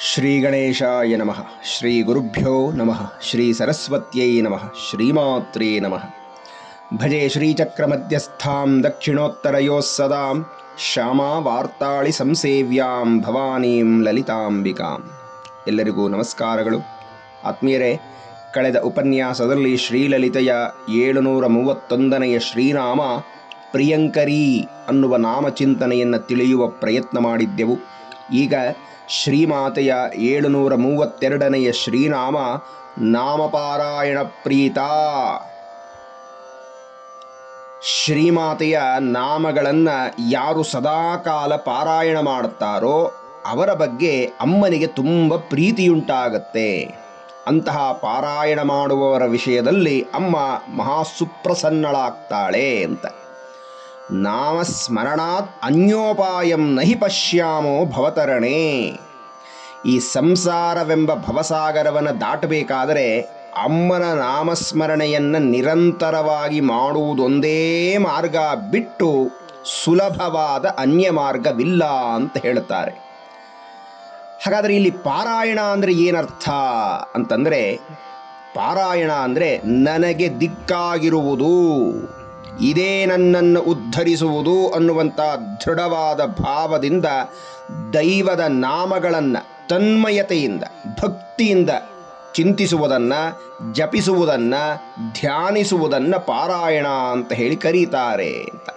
ಶ್ರೀ ಗಣೇಶಾಯ ನಮಃ. ಶ್ರೀ ಗುರುಭ್ಯೋ ನಮಃ. ಶ್ರೀ ಸರಸ್ವತ್ಯೈ ನಮಃ. ಶ್ರೀಮಾತ್ರೇ ನಮಃ. ಭಜೆ ಶ್ರೀಚಕ್ರಮಧ್ಯಸ್ಥಾಂ ದಕ್ಷಿಣೋತ್ತರಯೋಃ ಸದಾಂ ಶ್ಯಾಮಾ ವಾರ್ತಾಳಿ ಸಂಸೇವ್ಯಾಂ ಭವಾನೀಂ ಲಲಿತಾಂಬಿಕಾಂ. ಎಲ್ಲರಿಗೂ ನಮಸ್ಕಾರಗಳು. ಆತ್ಮೀಯರೇ, ಕಳೆದ ಉಪನ್ಯಾಸದಲ್ಲಿ ಶ್ರೀಲಲಿತೆಯ 731ನೆಯ ಶ್ರೀನಾಮ ಪ್ರಿಯಂಕರಿ ಅನ್ನುವ ನಾಮಚಿಂತನೆಯನ್ನು ತಿಳಿಯುವ ಪ್ರಯತ್ನ ಮಾಡಿದ್ದೆವು. ಈಗ ಶ್ರೀಮಾತೆಯ 732ನೆಯ ಶ್ರೀನಾಮ ನಾಮಪಾರಾಯಣ ಪ್ರೀತಾ. ಶ್ರೀಮಾತೆಯ ನಾಮಗಳನ್ನು ಯಾರು ಸದಾಕಾಲ ಪಾರಾಯಣ ಮಾಡುತ್ತಾರೋ ಅವರ ಬಗ್ಗೆ ಅಮ್ಮನಿಗೆ ತುಂಬ ಪ್ರೀತಿಯುಂಟಾಗತ್ತೆ. ಅಂತಹ ಪಾರಾಯಣ ಮಾಡುವವರ ವಿಷಯದಲ್ಲಿ ಅಮ್ಮ ಮಹಾಸುಪ್ರಸನ್ನಳಾಗ್ತಾಳೆ ಅಂತ. ನಾಮಸ್ಮರಣಾತ್ ಅನ್ಯೋಪಾಯಂ ನಹಿ ಪಶ್ಯಾಮೋ ಭವತರಣೆ. ಈ ಸಂಸಾರವೆಂಬ ಭವಸಾಗರವನ್ನು ದಾಟಬೇಕಾದರೆ ಅಮ್ಮನ ನಾಮಸ್ಮರಣೆಯನ್ನು ನಿರಂತರವಾಗಿ ಮಾಡುವುದೊಂದೇ ಮಾರ್ಗ ಬಿಟ್ಟು ಸುಲಭವಾದ ಅನ್ಯ ಮಾರ್ಗವಿಲ್ಲ ಅಂತ ಹೇಳುತ್ತಾರೆ. ಹಾಗಾದರೆ ಇಲ್ಲಿ ಪಾರಾಯಣ ಅಂದರೆ ಏನರ್ಥ ಅಂತಂದರೆ, ಪಾರಾಯಣ ಅಂದರೆ ನನಗೆ ದಿಕ್ಕಾಗಿರುವುದು, ಇದೇ ನನ್ನನ್ನು ಉದ್ಧರಿಸುವುದು ಅನ್ನುವಂಥ ದೃಢವಾದ ಭಾವದಿಂದ ದೈವದ ನಾಮಗಳನ್ನು ತನ್ಮಯತೆಯಿಂದ ಭಕ್ತಿಯಿಂದ ಚಿಂತಿಸುವುದನ್ನು, ಜಪಿಸುವುದನ್ನು, ಧ್ಯಾನಿಸುವುದನ್ನು ಪಾರಾಯಣ ಅಂತ ಹೇಳಿ ಕರೀತಾರೆ ಅಂತ.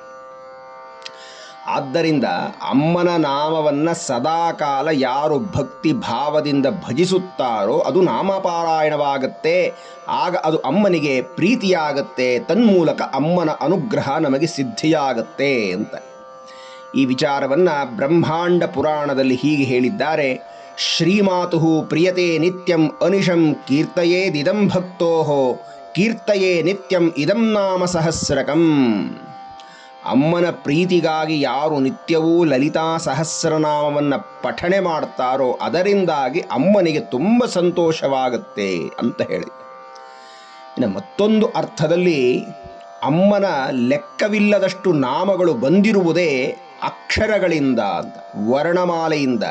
ಆದ್ದರಿಂದ ಅಮ್ಮನ ನಾಮವನ್ನು ಸದಾಕಾಲ ಯಾರು ಭಕ್ತಿ ಭಾವದಿಂದ ಭಜಿಸುತ್ತಾರೋ ಅದು ನಾಮಪಾರಾಯಣವಾಗುತ್ತೆ. ಆಗ ಅದು ಅಮ್ಮನಿಗೆ ಪ್ರೀತಿಯಾಗತ್ತೆ, ತನ್ಮೂಲಕ ಅಮ್ಮನ ಅನುಗ್ರಹ ನಮಗೆ ಸಿದ್ಧಿಯಾಗತ್ತೆ ಅಂತ. ಈ ವಿಚಾರವನ್ನು ಬ್ರಹ್ಮಾಂಡ ಪುರಾಣದಲ್ಲಿ ಹೀಗೆ ಹೇಳಿದ್ದಾರೆ. ಶ್ರೀಮಾತು ಪ್ರಿಯತೆ ನಿತ್ಯಂ ಅನಿಶಂ ಕೀರ್ತಯೇದಿದಂ ಭಕ್ತೋ ಕೀರ್ತಯೇ ನಿತ್ಯಂ ಇದಂ ನಾಮ ಸಹಸ್ರಕಂ. ಅಮ್ಮನ ಪ್ರೀತಿಗಾಗಿ ಯಾರು ನಿತ್ಯವೂ ಲಲಿತಾ ಸಹಸ್ರನಾಮವನ್ನು ಪಠಣೆ ಮಾಡ್ತಾರೋ ಅದರಿಂದಾಗಿ ಅಮ್ಮನಿಗೆ ತುಂಬ ಸಂತೋಷವಾಗುತ್ತೆ ಅಂತ ಹೇಳಿ. ಇನ್ನು ಮತ್ತೊಂದು ಅರ್ಥದಲ್ಲಿ ಅಮ್ಮನ ಲೆಕ್ಕವಿಲ್ಲದಷ್ಟು ನಾಮಗಳು ಬಂದಿರುವುದೇ ಅಕ್ಷರಗಳಿಂದ ಅಂತ, ವರ್ಣಮಾಲೆಯಿಂದ.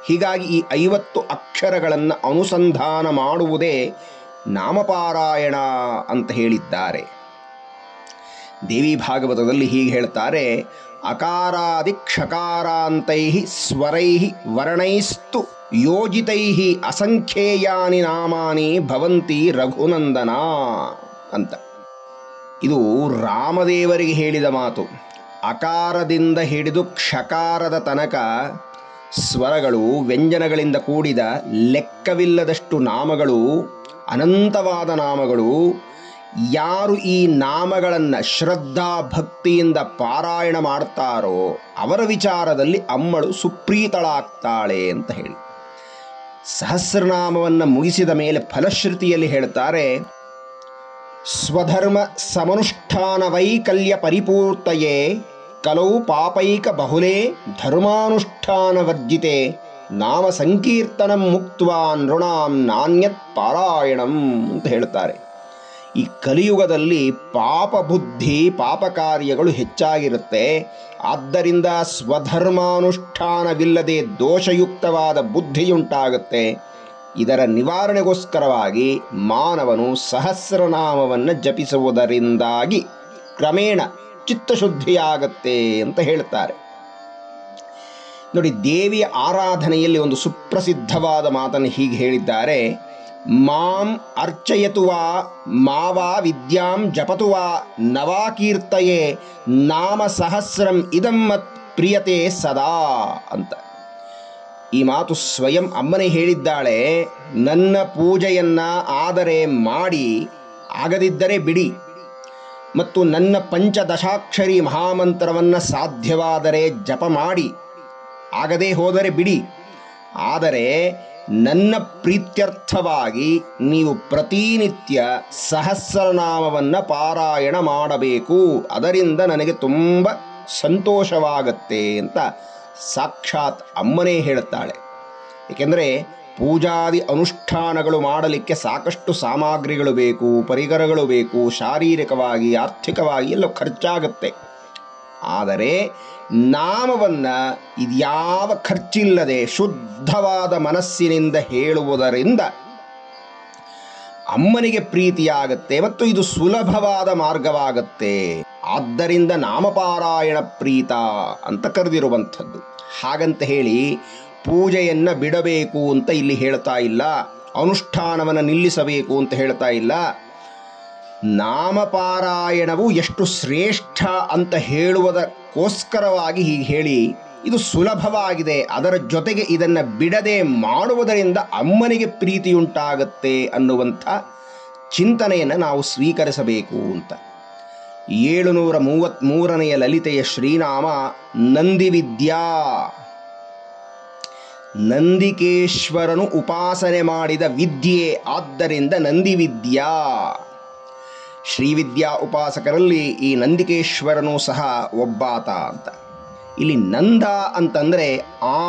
ಹೀಗಾಗಿ ಈ 50 ಅಕ್ಷರಗಳನ್ನು ಅನುಸಂಧಾನ ಮಾಡುವುದೇ ನಾಮಪಾರಾಯಣ ಅಂತ ಹೇಳಿದ್ದಾರೆ. ದೇವಿ ಭಾಗವತದಲ್ಲಿ ಹೀಗೆ ಹೇಳ್ತಾರೆ, ಅಕಾರಾದಿ ಕ್ಷಕಾರಾಂತೈ ಸ್ವರೈ ವರ್ಣೈಸ್ತು ಯೋಜಿತೈ ಅಸಂಖ್ಯೇಯಾನಿ ನಾಮಾನಿ ಭವಂತಿ ರಘುನಂದನ ಅಂತ. ಇದು ರಾಮದೇವರಿಗೆ ಹೇಳಿದ ಮಾತು. ಅಕಾರದಿಂದ ಹಿಡಿದು ಕ್ಷಕಾರದ ತನಕ ಸ್ವರಗಳು, ವ್ಯಂಜನಗಳಿಂದ ಕೂಡಿದ ಲೆಕ್ಕವಿಲ್ಲದಷ್ಟು ನಾಮಗಳು, ಅನಂತವಾದ ನಾಮಗಳು. ಯಾರು ಈ ನಾಮಗಳನ್ನು ಶ್ರದ್ಧಾ ಭಕ್ತಿಯಿಂದ ಪಾರಾಯಣ ಮಾಡ್ತಾರೋ ಅವರ ವಿಚಾರದಲ್ಲಿ ಅಮ್ಮಳು ಸುಪ್ರೀತಳಾಗ್ತಾಳೆ ಅಂತ ಹೇಳಿ. ಸಹಸ್ರನಾಮವನ್ನು ಮುಗಿಸಿದ ಮೇಲೆ ಫಲಶ್ರುತಿಯಲ್ಲಿ ಹೇಳ್ತಾರೆ, ಸ್ವಧರ್ಮ ಸಮನುಷ್ಠಾನ ವೈಕಲ್ಯ ಪರಿಪೂರ್ತಯೇ ಕಲೌ ಪಾಪೈಕ ಬಹುಲೇ ಧರ್ಮಾನುಷ್ಠಾನ ವರ್ಜಿತೆ ನಾಮ ಸಂಕೀರ್ತನಂ ಮುಕ್ತ್ವಾ ನೃಣಾಂ ನಾಣ್ಯತ್ ಪಾರಾಯಣಂ ಅಂತ ಹೇಳ್ತಾರೆ. ಈ ಕಲಿಯುಗದಲ್ಲಿ ಪಾಪ ಬುದ್ಧಿ, ಪಾಪ ಕಾರ್ಯಗಳು ಹೆಚ್ಚಾಗಿರುತ್ತೆ. ಆದ್ದರಿಂದ ಸ್ವಧರ್ಮಾನುಷ್ಠಾನವಿಲ್ಲದೆ ದೋಷಯುಕ್ತವಾದ ಬುದ್ಧಿಯುಂಟಾಗುತ್ತೆ. ಇದರ ನಿವಾರಣೆಗೋಸ್ಕರವಾಗಿ ಮಾನವನು ಸಹಸ್ರನಾಮವನ್ನು ಜಪಿಸುವುದರಿಂದಾಗಿ ಕ್ರಮೇಣ ಚಿತ್ತಶುದ್ಧಿಯಾಗತ್ತೆ ಅಂತ ಹೇಳ್ತಾರೆ. ನೋಡಿ, ದೇವಿಯ ಆರಾಧನೆಯಲ್ಲಿ ಒಂದು ಸುಪ್ರಸಿದ್ಧವಾದ ಮಾತನ್ನು ಹೀಗೆ ಹೇಳಿದ್ದಾರೆ, ಮಾಂ ಅರ್ಚಯತು ವಾ ಮಾವಾ ವಿದ್ಯಾಂ ಜಪತು ವಾ ನವಾ ಕೀರ್ತಯೇ ನಾಮ ಸಹಸ್ರಂ ಇದಂ ಮತ್ ಪ್ರಿಯತೆ ಸದಾ ಅಂತ. ಈ ಮಾತು ಸ್ವಯಂ ಅಮ್ಮನೇ ಹೇಳಿದ್ದಾಳೆ. ನನ್ನ ಪೂಜೆಯನ್ನು ಆದರೆ ಮಾಡಿ, ಆಗದಿದ್ದರೆ ಬಿಡಿ, ಮತ್ತು ನನ್ನ ಪಂಚದಶಾಕ್ಷರಿ ಮಹಾಮಂತ್ರವನ್ನು ಸಾಧ್ಯವಾದರೆ ಜಪ ಮಾಡಿ, ಆಗದೇ ಹೋದರೆ ಬಿಡಿ. ಆದರೆ ನನ್ನ ಪ್ರೀತ್ಯರ್ಥವಾಗಿ ನೀವು ಪ್ರತಿನಿತ್ಯ ಸಹಸ್ರನಾಮವನ್ನು ಪಾರಾಯಣ ಮಾಡಬೇಕು, ಅದರಿಂದ ನನಗೆ ತುಂಬ ಸಂತೋಷವಾಗತ್ತೆ ಅಂತ ಸಾಕ್ಷಾತ್ ಅಮ್ಮನೇ ಹೇಳುತ್ತಾಳೆ. ಏಕೆಂದರೆ ಪೂಜಾದಿ ಅನುಷ್ಠಾನಗಳು ಮಾಡಲಿಕ್ಕೆ ಸಾಕಷ್ಟು ಸಾಮಗ್ರಿಗಳು ಬೇಕು, ಪರಿಕರಗಳು ಬೇಕು, ಶಾರೀರಿಕವಾಗಿ ಆರ್ಥಿಕವಾಗಿ ಎಲ್ಲ ಖರ್ಚಾಗುತ್ತೆ. ಆದರೆ ನಾಮವನ್ನು ಇದ್ಯಾವ ಖರ್ಚಿಲ್ಲದೆ ಶುದ್ಧವಾದ ಮನಸ್ಸಿನಿಂದ ಹೇಳುವುದರಿಂದ ಅಮ್ಮನಿಗೆ ಪ್ರೀತಿಯಾಗತ್ತೆ ಮತ್ತು ಇದು ಸುಲಭವಾದ ಮಾರ್ಗವಾಗತ್ತೆ. ಆದ್ದರಿಂದ ನಾಮಪಾರಾಯಣ ಪ್ರೀತ ಅಂತ ಕರೆದಿರುವಂಥದ್ದು. ಹಾಗಂತ ಹೇಳಿ ಪೂಜೆಯನ್ನು ಬಿಡಬೇಕು ಅಂತ ಇಲ್ಲಿ ಹೇಳ್ತಾ ಇಲ್ಲ, ಅನುಷ್ಠಾನವನ್ನು ನಿಲ್ಲಿಸಬೇಕು ಅಂತ ಹೇಳ್ತಾ ಇಲ್ಲ. ನಾಮಪಾರಾಯಣವು ಎಷ್ಟು ಶ್ರೇಷ್ಠ ಅಂತ ಹೇಳುವುದಕ್ಕೋಸ್ಕರವಾಗಿ ಹೀಗೆ ಹೇಳಿ ಇದು ಸುಲಭವಾಗಿದೆ, ಅದರ ಜೊತೆಗೆ ಇದನ್ನು ಬಿಡದೆ ಮಾಡುವುದರಿಂದ ಅಮ್ಮನಿಗೆ ಪ್ರೀತಿಯುಂಟಾಗತ್ತೆ ಅನ್ನುವಂಥ ಚಿಂತನೆಯನ್ನು ನಾವು ಸ್ವೀಕರಿಸಬೇಕು ಅಂತ. 733ನೆಯ ಲಲಿತೆಯ ಶ್ರೀನಾಮ ನಂದಿವಿದ್ಯಾ. ನಂದಿಕೇಶ್ವರನು ಉಪಾಸನೆ ಮಾಡಿದ ವಿದ್ಯೆ, ಆದ್ದರಿಂದ ನಂದಿವಿದ್ಯಾ. ಶ್ರೀವಿದ್ಯಾ ಉಪಾಸಕರಲ್ಲಿ ಈ ನಂದಿಕೇಶ್ವರನೂ ಸಹ ಒಬ್ಬಾತ ಅಂತ. ಇಲ್ಲಿ ನಂದ ಅಂತಂದರೆ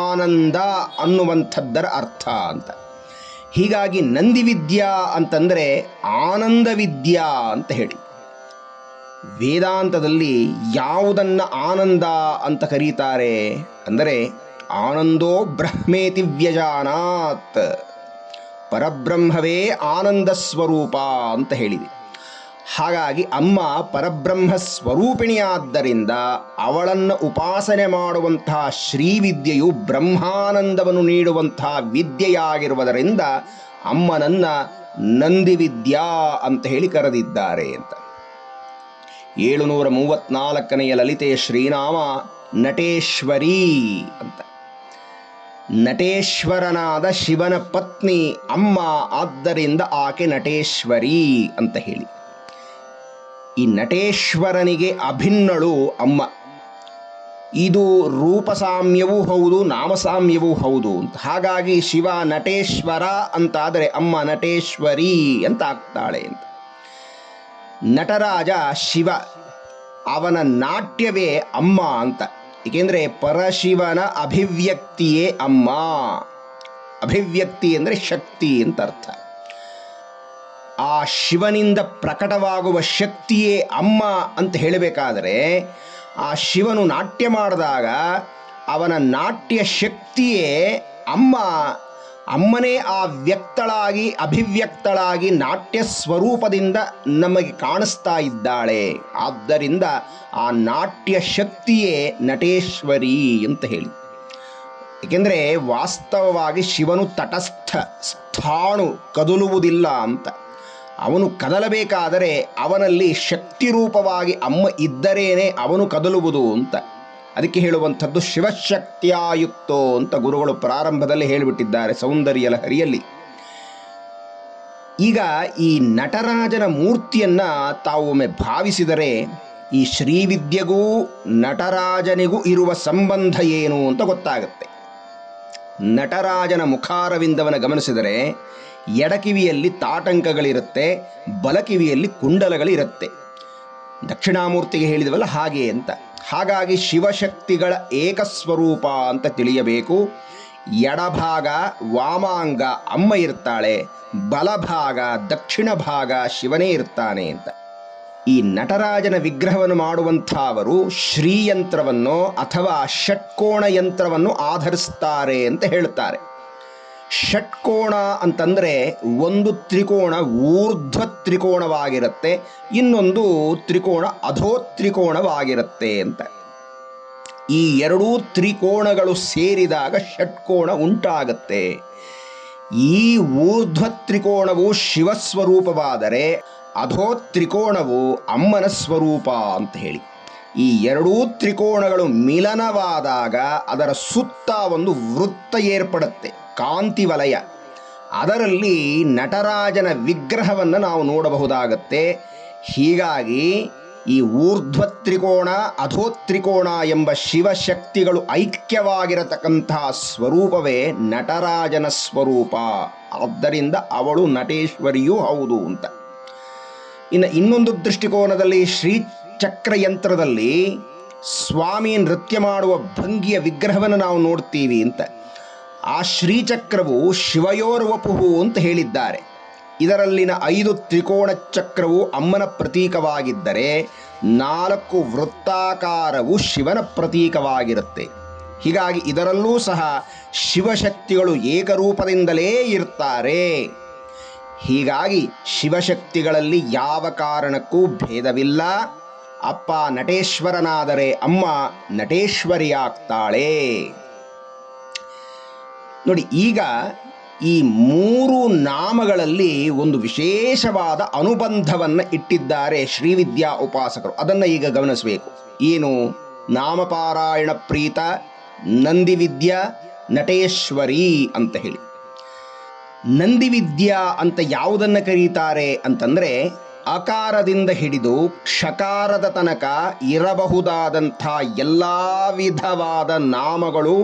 ಆನಂದ ಅನ್ನುವಂಥದ್ದರ ಅರ್ಥ ಅಂತ. ಹೀಗಾಗಿ ನಂದಿವಿದ್ಯಾ ಅಂತಂದರೆ ಆನಂದ ವಿದ್ಯಾ ಅಂತ ಹೇಳಿ. ವೇದಾಂತದಲ್ಲಿ ಯಾವುದನ್ನು ಆನಂದ ಅಂತ ಕರೀತಾರೆ ಅಂದರೆ ಆನಂದೋ ಬ್ರಹ್ಮೇತಿ ವ್ಯಜಾನಾತ್, ಪರಬ್ರಹ್ಮವೇ ಆನಂದ ಸ್ವರೂಪ ಅಂತ ಹೇಳಿದೆ. ಹಾಗಾಗಿ ಅಮ್ಮ ಪರಬ್ರಹ್ಮ ಸ್ವರೂಪಿಣಿಯಾದ್ದರಿಂದ ಅವಳನ್ನು ಉಪಾಸನೆ ಮಾಡುವಂತಹ ಶ್ರೀವಿದ್ಯೆಯು ಬ್ರಹ್ಮಾನಂದವನ್ನು ನೀಡುವಂತಹ ವಿದ್ಯೆಯಾಗಿರುವುದರಿಂದ ಅಮ್ಮನನ್ನು ನಂದಿವಿದ್ಯಾ ಅಂತ ಹೇಳಿ ಕರೆದಿದ್ದಾರೆ ಅಂತ. 734ನೆಯ ಲಲಿತೆಯ ಶ್ರೀನಾಮ ನಟೇಶ್ವರಿ ಅಂತ. ನಟೇಶ್ವರನಾದ ಶಿವನ ಪತ್ನಿ ಅಮ್ಮ, ಆದ್ದರಿಂದ ಆಕೆ ನಟೇಶ್ವರಿ ಅಂತ ಹೇಳಿ. ಈ ನಟೇಶ್ವರನಿಗೆ ಅಭಿನ್ನಳು ಅಮ್ಮ. ಇದು ರೂಪಸಾಮ್ಯವೂ ಹೌದು, ನಾಮಸಾಮ್ಯವೂ ಹೌದು ಅಂತ. ಹಾಗಾಗಿ ಶಿವ ನಟೇಶ್ವರ ಅಂತಾದರೆ ಅಮ್ಮ ನಟೇಶ್ವರಿ ಅಂತ ಆಗ್ತಾಳೆ ಅಂತ. ನಟರಾಜ ಶಿವ, ಅವನ ನಾಟ್ಯವೇ ಅಮ್ಮ ಅಂತ. ಏಕೆಂದರೆ ಪರಶಿವನ ಅಭಿವ್ಯಕ್ತಿಯೇ ಅಮ್ಮ. ಅಭಿವ್ಯಕ್ತಿ ಅಂದರೆ ಶಕ್ತಿ ಅಂತ ಅರ್ಥ. ಆ ಶಿವನಿಂದ ಪ್ರಕಟವಾಗುವ ಶಕ್ತಿಯೇ ಅಮ್ಮ ಅಂತ ಹೇಳಬೇಕಾದರೆ ಆ ಶಿವನು ನಾಟ್ಯ ಮಾಡಿದಾಗ ಅವನ ನಾಟ್ಯ ಶಕ್ತಿಯೇ ಅಮ್ಮ. ಅಮ್ಮನೇ ಆ ವ್ಯಕ್ತಳಾಗಿ ಅಭಿವ್ಯಕ್ತಳಾಗಿ ನಾಟ್ಯ ಸ್ವರೂಪದಿಂದ ನಮಗೆ ಕಾಣಿಸ್ತಾ ಇದ್ದಾಳೆ. ಆದ್ದರಿಂದ ಆ ನಾಟ್ಯ ಶಕ್ತಿಯೇ ನಟೇಶ್ವರಿ ಅಂತ ಹೇಳಿ. ಏಕೆಂದರೆ ವಾಸ್ತವವಾಗಿ ಶಿವನು ತಟಸ್ಥ ಸ್ಥಾಣು, ಕದಲುವುದಿಲ್ಲ ಅಂತ. ಅವನು ಕದಲಬೇಕಾದರೆ ಅವನಲ್ಲಿ ಶಕ್ತಿ ರೂಪವಾಗಿ ಅಮ್ಮ ಇದ್ದರೇನೆ ಅವನು ಕದಲುವುದು ಅಂತ. ಅದಕ್ಕೆ ಹೇಳುವಂಥದ್ದು ಶಿವಶಕ್ತಿಯಾಯುಕ್ತೋ ಅಂತ ಗುರುಗಳು ಪ್ರಾರಂಭದಲ್ಲಿ ಹೇಳಿಬಿಟ್ಟಿದ್ದಾರೆ ಸೌಂದರ್ಯ ಲಹರಿಯಲ್ಲಿ. ಈಗ ಈ ನಟರಾಜನ ಮೂರ್ತಿಯನ್ನು ತಾವು ಒಮ್ಮೆ ಭಾವಿಸಿದರೆ ಈ ಶ್ರೀವಿದ್ಯೆಗೂ ನಟರಾಜನಿಗೂ ಇರುವ ಸಂಬಂಧ ಏನು ಅಂತ ಗೊತ್ತಾಗುತ್ತೆ. ನಟರಾಜನ ಮುಖಾರವಿಂದವನ್ನು ಗಮನಿಸಿದರೆ ಎಡಕಿವಿಯಲ್ಲಿ ತಾಟಂಕಗಳಿರುತ್ತೆ, ಬಲಕಿವಿಯಲ್ಲಿ ಕುಂಡಲಗಳಿರುತ್ತೆ. ದಕ್ಷಿಣಾಮೂರ್ತಿಗೆ ಹೇಳಿದವಲ್ಲ ಹಾಗೆ ಅಂತ. ಹಾಗಾಗಿ ಶಿವಶಕ್ತಿಗಳ ಏಕಸ್ವರೂಪ ಅಂತ ತಿಳಿಯಬೇಕು. ಎಡಭಾಗ ವಾಮಾಂಗ ಅಮ್ಮ ಇರ್ತಾಳೆ, ಬಲಭಾಗ ದಕ್ಷಿಣ ಭಾಗ ಶಿವನೇ ಇರ್ತಾನೆ ಅಂತ. ಈ ನಟರಾಜನ ವಿಗ್ರಹವನ್ನು ಮಾಡುವಂಥವರು ಶ್ರೀಯಂತ್ರವನ್ನು ಅಥವಾ ಷಟ್ಕೋಣ ಯಂತ್ರವನ್ನು ಆಧರಿಸ್ತಾರೆ ಅಂತ ಹೇಳ್ತಾರೆ. ಷಟ್ಕೋಣ ಅಂತಂದರೆ ಒಂದು ತ್ರಿಕೋಣ ಊರ್ಧ್ವ ತ್ರಿಕೋಣವಾಗಿರುತ್ತೆ, ಇನ್ನೊಂದು ತ್ರಿಕೋಣ ಅಧೋತ್ರಿಕೋಣವಾಗಿರುತ್ತೆ ಅಂತ. ಈ ಎರಡೂ ತ್ರಿಕೋಣಗಳು ಸೇರಿದಾಗ ಷಟ್ಕೋಣ ಉಂಟಾಗತ್ತೆ. ಈ ಊರ್ಧ್ವ ತ್ರಿಕೋಣವು ಶಿವಸ್ವರೂಪವಾದರೆ ಅಧೋತ್ರಿಕೋಣವು ಅಮ್ಮನ ಸ್ವರೂಪ ಅಂತ ಹೇಳಿ. ಈ ಎರಡೂ ತ್ರಿಕೋಣಗಳು ಮಿಲನವಾದಾಗ ಅದರ ಸುತ್ತ ಒಂದು ವೃತ್ತ ಏರ್ಪಡುತ್ತೆ, ಕಾಂತಿ ವಲಯ. ಅದರಲ್ಲಿ ನಟರಾಜನ ವಿಗ್ರಹವನ್ನು ನಾವು ನೋಡಬಹುದಾಗತ್ತೆ. ಹೀಗಾಗಿ ಈ ಊರ್ಧ್ವ ತ್ರಿಕೋಣ ಅಧೋತ್ರಿಕೋಣ ಎಂಬ ಶಿವಶಕ್ತಿಗಳು ಐಕ್ಯವಾಗಿರತಕ್ಕಂತಹ ಸ್ವರೂಪವೇ ನಟರಾಜನ ಸ್ವರೂಪ. ಆದ್ದರಿಂದ ಅವಳು ನಟೇಶ್ವರಿಯೂ ಹೌದು ಅಂತ. ಇನ್ನೊಂದು ದೃಷ್ಟಿಕೋನದಲ್ಲಿ ಶ್ರೀಚಕ್ರ ಯಂತ್ರದಲ್ಲಿ ಸ್ವಾಮಿ ನೃತ್ಯ ಮಾಡುವ ಭಂಗಿಯ ವಿಗ್ರಹವನ್ನು ನಾವು ನೋಡ್ತೀವಿ ಅಂತ. ಆ ಶ್ರೀಚಕ್ರವು ಶಿವಯೋರ್ವಪುಹು ಅಂತ ಹೇಳಿದ್ದಾರೆ. ಇದರಲ್ಲಿನ 5 ತ್ರಿಕೋಣ ಚಕ್ರವು ಅಮ್ಮನ ಪ್ರತೀಕವಾಗಿದ್ದರೆ 4 ವೃತ್ತಾಕಾರವು ಶಿವನ ಪ್ರತೀಕವಾಗಿರುತ್ತೆ. ಹೀಗಾಗಿ ಇದರಲ್ಲೂ ಸಹ ಶಿವಶಕ್ತಿಗಳು ಏಕರೂಪದಿಂದಲೇ ಇರ್ತಾರೆ. ಹೀಗಾಗಿ ಶಿವಶಕ್ತಿಗಳಲ್ಲಿ ಯಾವ ಕಾರಣಕ್ಕೂ ಭೇದವಿಲ್ಲ. ಅಪ್ಪ ನಟೇಶ್ವರನಾದರೆ ಅಮ್ಮ ನಟೇಶ್ವರಿಯಾಗ್ತಾಳೆ. ನೋಡಿ, ಈಗ ಈ 3 ನಾಮಗಳಲ್ಲಿ ಒಂದು ವಿಶೇಷವಾದ ಅನುಬಂಧವನ್ನು ಇಟ್ಟಿದ್ದಾರೆ ಶ್ರೀವಿದ್ಯಾ ಉಪಾಸಕರು. ಅದನ್ನು ಈಗ ಗಮನಿಸಬೇಕು. ಏನು? ನಾಮಪಾರಾಯಣ ಪ್ರೀತ, ನಂದಿವಿದ್ಯಾ, ನಟೇಶ್ವರಿ ಅಂತ ಹೇಳಿ. ನಂದಿವಿದ್ಯಾ ಅಂತ ಯಾವುದನ್ನು ಕರೀತಾರೆ ಅಂತಂದರೆ, ಅಕಾರದಿಂದ ಹಿಡಿದು ಕ್ಷಕಾರದ ತನಕ ಇರಬಹುದಾದಂಥ ಎಲ್ಲ ವಿಧವಾದ ನಾಮಗಳು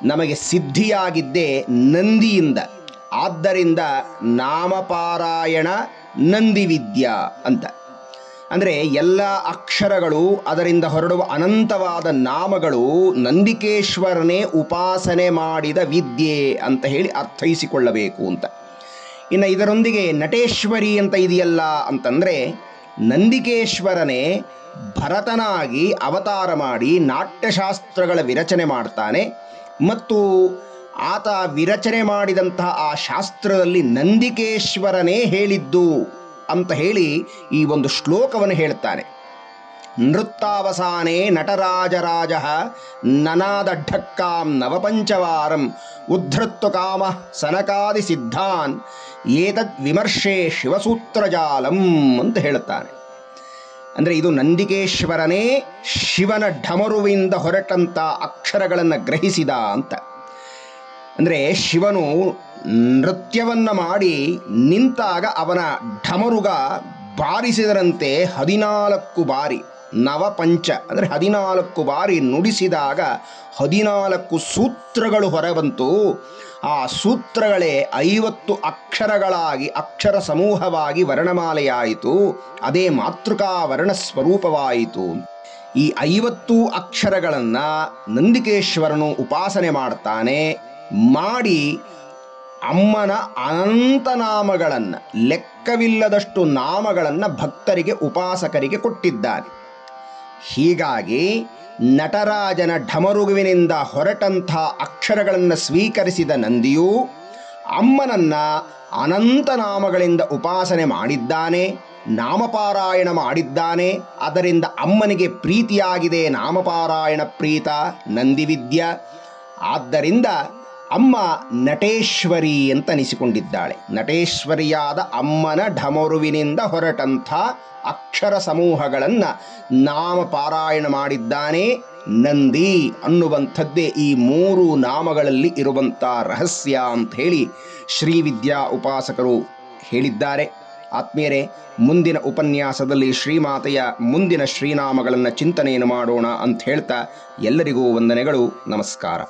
ನಮಗೆ ಸಿದ್ಧಿಯಾಗಿದ್ದೇ ನಂದಿಯಿಂದ. ಆದ್ದರಿಂದ ನಾಮಪಾರಾಯಣ ನಂದಿವಿದ್ಯಾ ಅಂತ. ಅಂದರೆ ಎಲ್ಲ ಅಕ್ಷರಗಳು, ಅದರಿಂದ ಹೊರಡುವ ಅನಂತವಾದ ನಾಮಗಳು ನಂದಿಕೇಶ್ವರನೇ ಉಪಾಸನೆ ಮಾಡಿದ ವಿದ್ಯೆ ಅಂತ ಹೇಳಿ ಅರ್ಥೈಸಿಕೊಳ್ಳಬೇಕು ಅಂತ. ಇನ್ನು ಇದರೊಂದಿಗೆ ನಟೇಶ್ವರಿ ಅಂತ ಇದೆಯಲ್ಲ ಅಂತಂದರೆ, ನಂದಿಕೇಶ್ವರನೇ ಭರತನಾಗಿ ಅವತಾರ ಮಾಡಿ ನಾಟ್ಯಶಾಸ್ತ್ರಗಳ ವಿರಚನೆ ಮಾಡ್ತಾನೆ. ಮತ್ತು ಆತ ವಿರಚನೆ ಮಾಡಿದಂತಹ ಆ ಶಾಸ್ತ್ರದಲ್ಲಿ ನಂದಿಕೇಶ್ವರನೇ ಹೇಳಿದ್ದು ಅಂತ ಹೇಳಿ ಈ ಒಂದು ಶ್ಲೋಕವನ್ನು ಹೇಳ್ತಾನೆ. ನೃತ್ತಾವಸಾನೆ ನಟರಾಜರಾಜ ನನಾದ ಢಕ್ಕಾಂ ನವಪಂಚವಾರಂ ಉದ್ಧೃತ್ವ ಕಾಮ ಸನಕಾದಿ ಸಿದ್ಧಾನ್ ಏತದ್ ವಿಮರ್ಶೆ ಶಿವಸೂತ್ರಜಾಲಂ ಅಂತ ಹೇಳುತ್ತಾನೆ. ಅಂದರೆ ಇದು ನಂದಿಕೇಶ್ವರನೇ ಶಿವನ ಢಮರುವಿಂದ ಹೊರಟಂಥ ಅಕ್ಷರಗಳನ್ನು ಗ್ರಹಿಸಿದ ಅಂತ. ಅಂದರೆ ಶಿವನು ನೃತ್ಯವನ್ನು ಮಾಡಿ ನಿಂತಾಗ ಅವನ ಢಮರುಗ ಬಾರಿಸಿದರಂತೆ 14 ಬಾರಿ, ನವಪಂಚ ಅಂದರೆ 14 ಬಾರಿ ನುಡಿಸಿದಾಗ 14 ಸೂತ್ರಗಳು ಹೊರಬಂತು. ಆ ಸೂತ್ರಗಳೇ 50 ಅಕ್ಷರಗಳಾಗಿ ಅಕ್ಷರ ಸಮೂಹವಾಗಿ ವರ್ಣಮಾಲೆಯಾಯಿತು. ಅದೇ ಮಾತೃಕಾ ವರ್ಣ ಸ್ವರೂಪವಾಯಿತು. ಈ 50 ಅಕ್ಷರಗಳನ್ನು ನಂದಿಕೇಶ್ವರನು ಉಪಾಸನೆ ಮಾಡ್ತಾನೆ. ಮಾಡಿ ಅಮ್ಮನ ಅನಂತ ನಾಮಗಳನ್ನು, ಲೆಕ್ಕವಿಲ್ಲದಷ್ಟು ನಾಮಗಳನ್ನು ಭಕ್ತರಿಗೆ, ಉಪಾಸಕರಿಗೆ ಕೊಟ್ಟಿದ್ದಾನೆ. ಹೀಗಾಗಿ ನಟರಾಜನ ಢಮರುಗುವಿನಿಂದ ಹೊರಟಂಥ ಅಕ್ಷರಗಳನ್ನು ಸ್ವೀಕರಿಸಿದ ನಂದಿಯು ಅಮ್ಮನನ್ನು ಅನಂತ ನಾಮಗಳಿಂದ ಉಪಾಸನೆ ಮಾಡಿದ್ದಾನೆ, ನಾಮಪಾರಾಯಣ ಮಾಡಿದ್ದಾನೆ. ಅದರಿಂದ ಅಮ್ಮನಿಗೆ ಪ್ರೀತಿಯಾಗಿದೆ ನಾಮಪಾರಾಯಣ ಪ್ರೀತ ನಂದಿವಿದ್ಯಾ. ಆದ್ದರಿಂದ ಅಮ್ಮ ನಟೇಶ್ವರಿ ಅಂತ ಅನಿಸಿಕೊಂಡಿದ್ದಾಳೆ. ನಟೇಶ್ವರಿಯಾದ ಅಮ್ಮನ ಢಮರುವಿನಿಂದ ಹೊರಟಂಥ ಅಕ್ಷರ ಸಮೂಹಗಳನ್ನು ನಾಮಪಾರಾಯಣ ಮಾಡಿದ್ದಾನೆ ನಂದಿ ಅನ್ನುವಂಥದ್ದೇ ಈ 3 ನಾಮಗಳಲ್ಲಿ ಇರುವಂಥ ರಹಸ್ಯ ಅಂತ ಹೇಳಿ ಶ್ರೀವಿದ್ಯಾ ಉಪಾಸಕರು ಹೇಳಿದ್ದಾರೆ. ಆತ್ಮೀಯರೇ, ಮುಂದಿನ ಉಪನ್ಯಾಸದಲ್ಲಿ ಶ್ರೀಮಾತೆಯ ಮುಂದಿನ ಶ್ರೀನಾಮಗಳನ್ನು ಚಿಂತನೆಯನ್ನು ಮಾಡೋಣ ಅಂತ ಹೇಳ್ತಾ ಎಲ್ಲರಿಗೂ ವಂದನೆಗಳು. ನಮಸ್ಕಾರ.